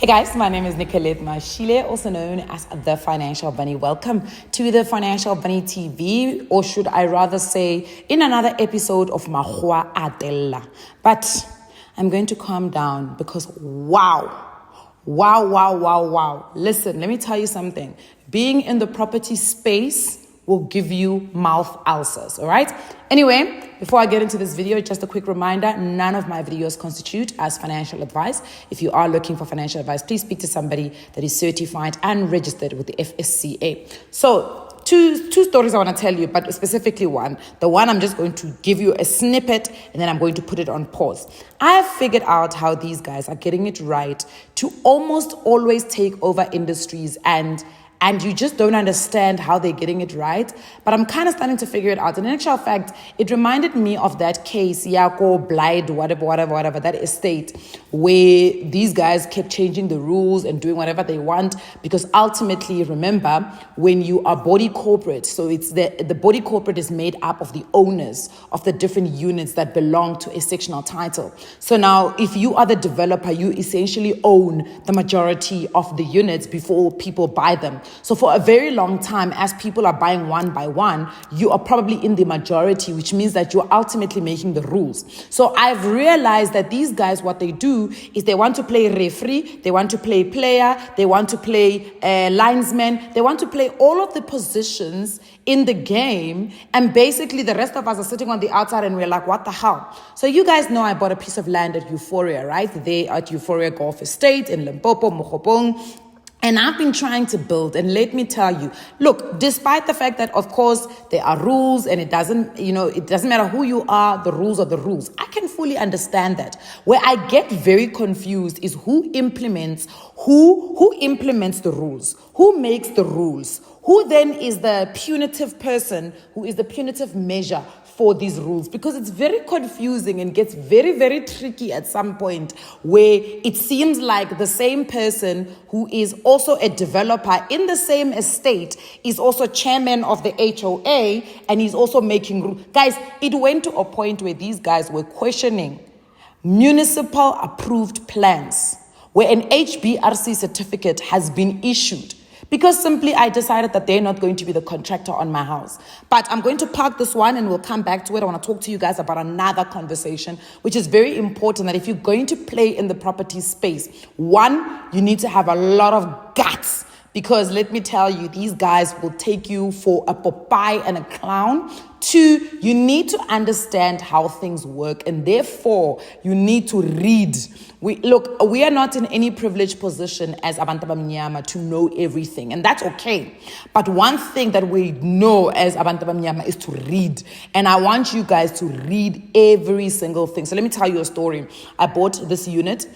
Hey guys, my name is Nicolette Mashile, also known as The Financial Bunny. Welcome to The Financial Bunny TV, or should I rather say, in another episode of Mahua Adela. But I'm going to calm down because wow. Listen, let me tell you something. Being in the property space will give you mouth ulcers, all right? Anyway, before I get into this video, just a quick reminder, none of my videos constitute as financial advice. If you are looking for financial advice, please speak to somebody that is certified and registered with the FSCA. So, two stories I want to tell you, but specifically one. The one I'm just going to give you a snippet and then I'm going to put it on pause. I have figured out how these guys are getting it right to almost always take over industries and you just don't understand how they're getting it right. But I'm kind of starting to figure it out. And in actual fact, it reminded me of that case, Yako, Blyde, whatever, that estate, where these guys kept changing the rules and doing whatever they want. Because ultimately, remember, when you are body corporate, so it's the body corporate is made up of the owners of the different units that belong to a sectional title. So now, if you are the developer, you essentially own the majority of the units before people buy them. So for a very long time, as people are buying one by one, you are probably in the majority, which means that you're ultimately making the rules. So I've realized that these guys, what they do is they want to play referee, they want to play player, they want to play linesman, they want to play all of the positions in the game. And basically the rest of us are sitting on the outside and we're like, what the hell? So you guys know I bought a piece of land at Euphoria, right? They at Euphoria Golf Estate in Limpopo, Mokopong. And I've been trying to build, and let me tell you, look, despite the fact that, of course, there are rules and it doesn't matter who you are, the rules are the rules. I can fully understand that. Where I get very confused is who implements the rules, who makes the rules, who then is the punitive person, who is the punitive measure for these rules, because it's very confusing and gets very, very tricky at some point where it seems like the same person who is also a developer in the same estate is also chairman of the HOA and he's also making rules. Guys, it went to a point where these guys were questioning municipal approved plans where an HBRC certificate has been issued. Because simply I decided that they're not going to be the contractor on my house. But I'm going to park this one and we'll come back to it. I want to talk to you guys about another conversation, which is very important, that if you're going to play in the property space, one, you need to have a lot of guts. Because let me tell you, these guys will take you for a Popeye and a clown. Two, you need to understand how things work, and therefore you need to read. We are not in any privileged position as Abantu Abamnyama to know everything, and that's okay. But one thing that we know as Abantu Abamnyama is to read, and I want you guys to read every single thing. So let me tell you a story. I bought this unit.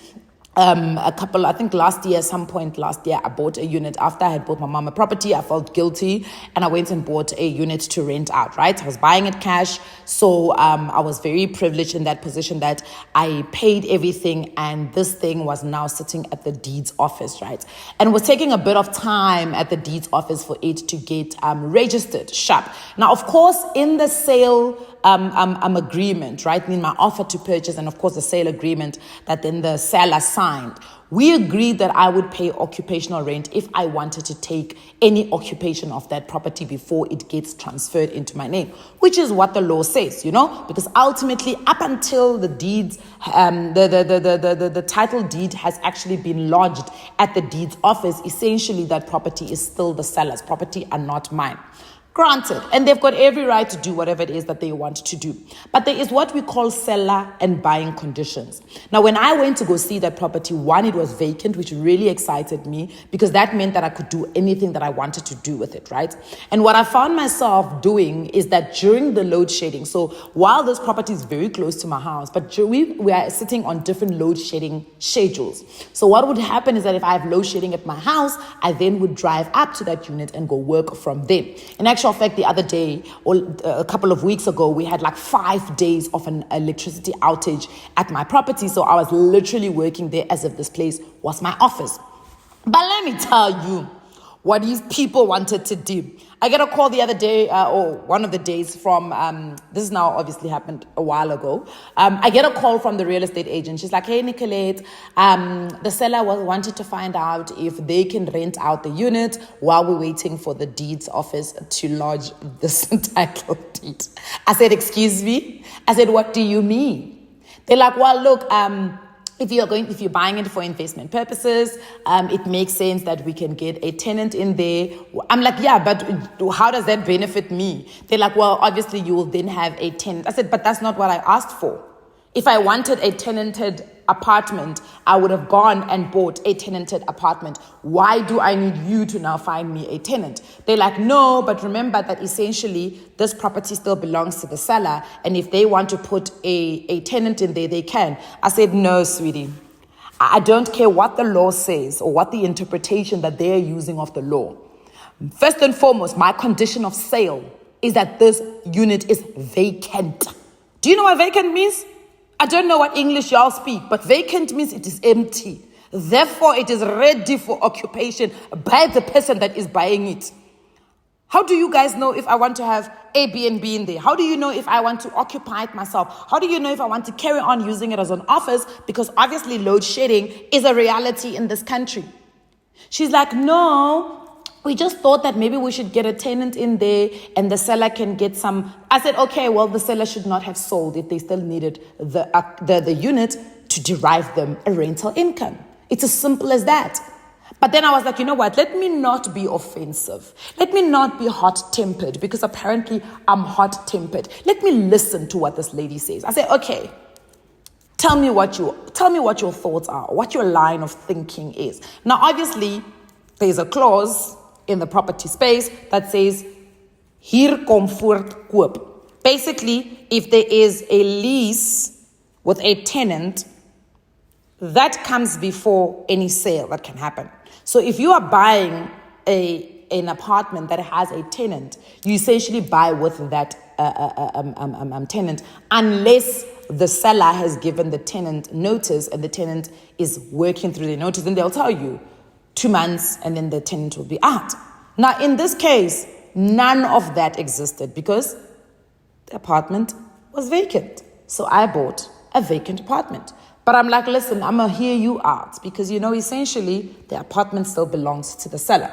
I think some point last year, I bought a unit. After I had bought my mom a property, I felt guilty and I went and bought a unit to rent out, right? I was buying it cash. So I was very privileged in that position that I paid everything and this thing was now sitting at the deeds office, right? And it was taking a bit of time at the deeds office for it to get registered, sharp. Now, of course, in the sale agreement, right, in my offer to purchase and of course the sale agreement that then the seller signed, we agreed that I would pay occupational rent if I wanted to take any occupation of that property before it gets transferred into my name, which is what the law says, because ultimately up until the deeds, the title deed has actually been lodged at the deeds office, essentially that property is still the seller's property and not mine. Granted, and they've got every right to do whatever it is that they want to do. But there is what we call seller and buying conditions. Now, when I went to go see that property, one, it was vacant, which really excited me because that meant that I could do anything that I wanted to do with it, right? And what I found myself doing is that during the load shedding, so while this property is very close to my house, but we are sitting on different load shedding schedules. So what would happen is that if I have load shedding at my house, I then would drive up to that unit and go work from there. In actual fact, the other day, or a couple of weeks ago, we had like 5 days of an electricity outage at my property. So I was literally working there as if this place was my office. But let me tell you, what these people wanted to do. I get a call the other day, or one of the days from, this has now obviously happened a while ago. I get a call from the real estate agent. She's like, hey, Nicolette, the seller wanted to find out if they can rent out the unit while we're waiting for the deeds office to lodge this title deed. I said, excuse me? I said, what do you mean? They're like, well, look, if you're buying it for investment purposes, it makes sense that we can get a tenant in there. I'm like, yeah, but how does that benefit me? They're like, well, obviously you will then have a tenant. I said, but that's not what I asked for. If I wanted a tenanted apartment, I would have gone and bought a tenanted apartment. Why do I need you to now find me a tenant? They're like, no, but remember that essentially this property still belongs to the seller. And if they want to put a tenant in there, they can. I said, no, sweetie. I don't care what the law says or what the interpretation that they're using of the law. First and foremost, my condition of sale is that this unit is vacant. Do you know what vacant means? I don't know what English y'all speak, but vacant means it is empty. Therefore, it is ready for occupation by the person that is buying it. How do you guys know if I want to have Airbnb in there? How do you know if I want to occupy it myself? How do you know if I want to carry on using it as an office? Because obviously load shedding is a reality in this country. She's like, no, we just thought that maybe we should get a tenant in there and the seller can get some. I said, okay, well, the seller should not have sold if they still needed the unit to derive them a rental income. It's as simple as that. But then I was like, you know what? Let me not be offensive. Let me not be hot-tempered, because apparently I'm hot-tempered. Let me listen to what this lady says. I said, okay, tell me what your thoughts are, what your line of thinking is. Now, obviously, there's a clause in the property space that says, hier kom voort koop. Basically, if there is a lease with a tenant, that comes before any sale that can happen. So if you are buying an apartment that has a tenant, you essentially buy with that tenant, unless the seller has given the tenant notice and the tenant is working through the notice, then they'll tell you 2 months and then the tenant will be out. Now, in this case, none of that existed because the apartment was vacant. So I bought a vacant apartment. But I'm like, listen, I'm going to hear you out because, essentially the apartment still belongs to the seller.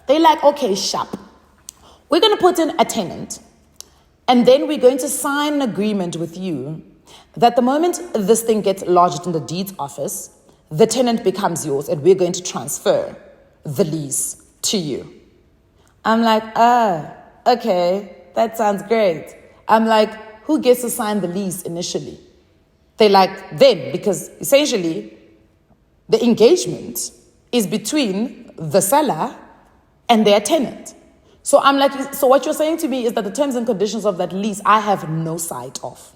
They're like, okay, sharp. We're going to put in a tenant and then we're going to sign an agreement with you that the moment this thing gets lodged in the deeds office, the tenant becomes yours and we're going to transfer the lease to you. I'm like, okay, that sounds great. I'm like, who gets to sign the lease initially? They like them, because essentially the engagement is between the seller and their tenant. So I'm like, so what you're saying to me is that the terms and conditions of that lease, I have no sight of.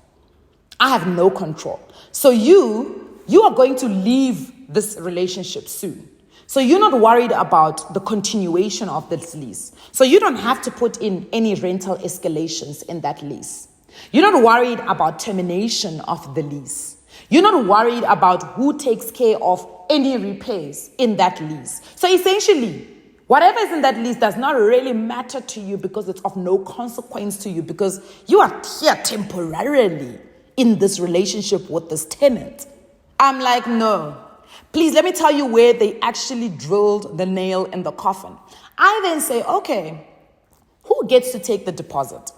I have no control. So you are going to leave this relationship soon. So you're not worried about the continuation of this lease. So you don't have to put in any rental escalations in that lease. You're not worried about termination of the lease. You're not worried about who takes care of any repairs in that lease. So essentially, whatever is in that lease does not really matter to you because it's of no consequence to you because you are here temporarily in this relationship with this tenant. I'm like, no. Please, let me tell you where they actually drilled the nail in the coffin. I then say, okay, who gets to take the deposit?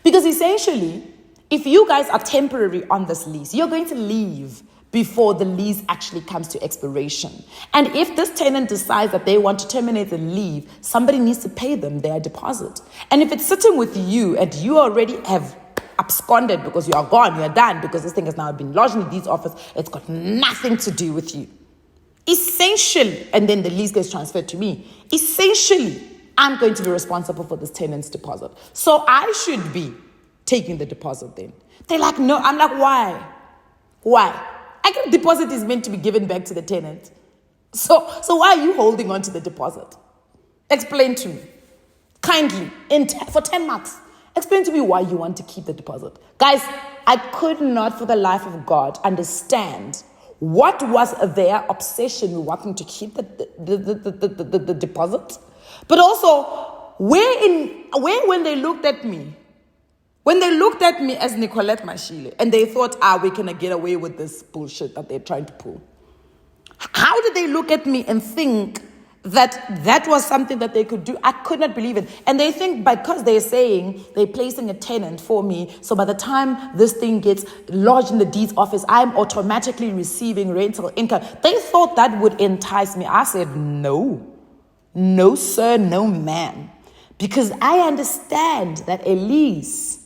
Because essentially, if you guys are temporary on this lease, you're going to leave before the lease actually comes to expiration. And if this tenant decides that they want to terminate and leave, somebody needs to pay them their deposit. And if it's sitting with you and you already have absconded because you are gone, you're done, because this thing has now been lodged in the deeds office, it's got nothing to do with you. Essentially, and then the lease gets transferred to me, essentially, I'm going to be responsible for this tenant's deposit. So I should be taking the deposit then. They're like, no. I'm like, why? Why? I get deposit is meant to be given back to the tenant. So why are you holding on to the deposit? Explain to me. Kindly, for 10 marks. Explain to me why you want to keep the deposit. Guys, I could not for the life of God understand what was their obsession with wanting to keep the deposit. But also, when they looked at me, as Nicolette Mashile, and they thought, we're going to get away with this bullshit that they're trying to pull. How did they look at me and think that was something that they could do? I could not believe it. And they think because they're saying they're placing a tenant for me, so by the time this thing gets lodged in the deeds office, I'm automatically receiving rental income. They thought that would entice me. I said, no, sir, no, ma'am. Because I understand that a lease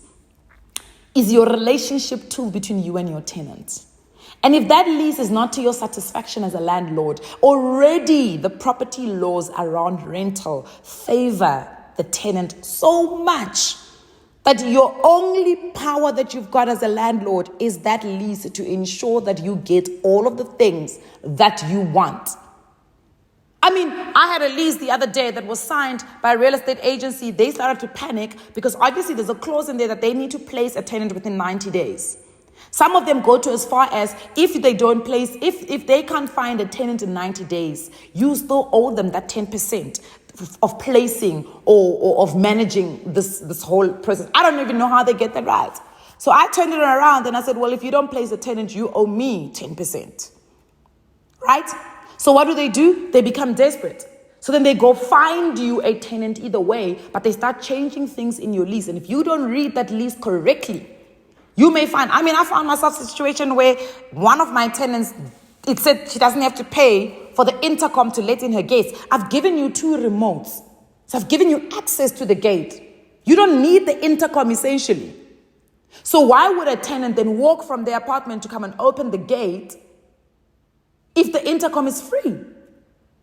is your relationship tool between you and your tenant. And if that lease is not to your satisfaction as a landlord, already the property laws around rental favor the tenant so much that your only power that you've got as a landlord is that lease to ensure that you get all of the things that you want. I mean, I had a lease the other day that was signed by a real estate agency. They started to panic because obviously there's a clause in there that they need to place a tenant within 90 days. Some of them go to as far as if they don't place, if they can't find a tenant in 90 days, you still owe them that 10% of placing or of managing this whole process. I don't even know how they get that right. So I turned it around and I said, well, if you don't place a tenant, you owe me 10%. Right? So what do? They become desperate. So then they go find you a tenant either way, but they start changing things in your lease. And if you don't read that lease correctly, you may find, I found myself in a situation where one of my tenants, it said she doesn't have to pay for the intercom to let in her gates. I've given you 2 remotes. So I've given you access to the gate. You don't need the intercom essentially. So why would a tenant then walk from their apartment to come and open the gate if the intercom is free?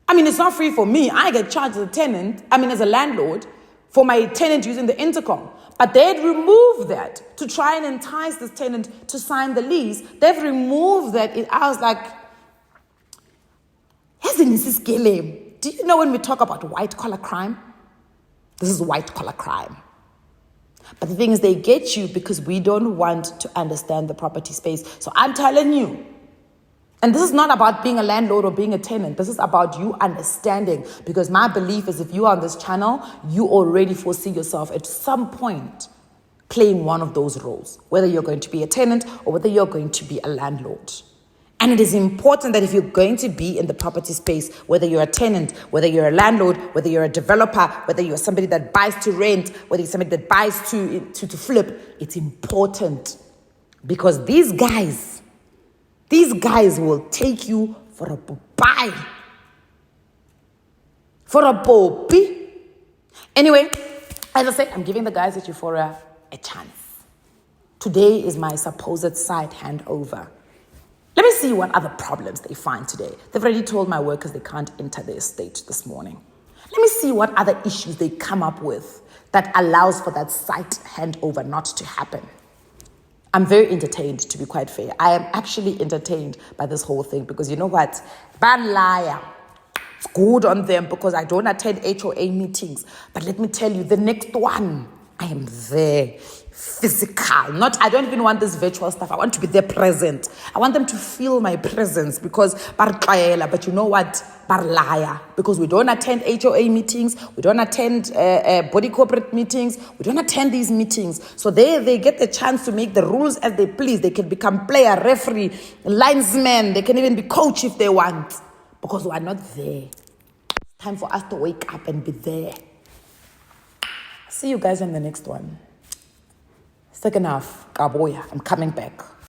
It's not free for me. I get charged as a tenant, as a landlord, for my tenant using the intercom. But they'd remove that to try and entice this tenant to sign the lease. They've removed that. I was like, do you know when we talk about white collar crime? This is white collar crime. But the thing is, they get you because we don't want to understand the property space. So I'm telling you, and this is not about being a landlord or being a tenant. This is about you understanding. Because my belief is if you are on this channel, you already foresee yourself at some point playing one of those roles, whether you're going to be a tenant or whether you're going to be a landlord. And it is important that if you're going to be in the property space, whether you're a tenant, whether you're a landlord, whether you're a developer, whether you're somebody that buys to rent, whether you're somebody that buys to flip, it's important. Because these guys will take you for a buy. For a poppy. Anyway, as I said, I'm giving the guys at Euphoria a chance. Today is my supposed site handover. Let me see what other problems they find today. They've already told my workers they can't enter the estate this morning. Let me see what other issues they come up with that allows for that site handover not to happen. I'm very entertained, to be quite fair. I am actually entertained by this whole thing because you know what? Bad liar. It's good on them because I don't attend HOA meetings. But let me tell you, the next one, I am there. Physical. I don't even want this virtual stuff. I want to be there present. I want them to feel my presence because but you know what? Liar. Because we don't attend HOA meetings, we don't attend body corporate meetings, we don't attend these meetings. So they get the chance to make the rules as they please. They can become player, referee, linesman, they can even be coach if they want. Because we are not there. It's time for us to wake up and be there. See you guys in the next one. Second half, Kaboya, I'm coming back.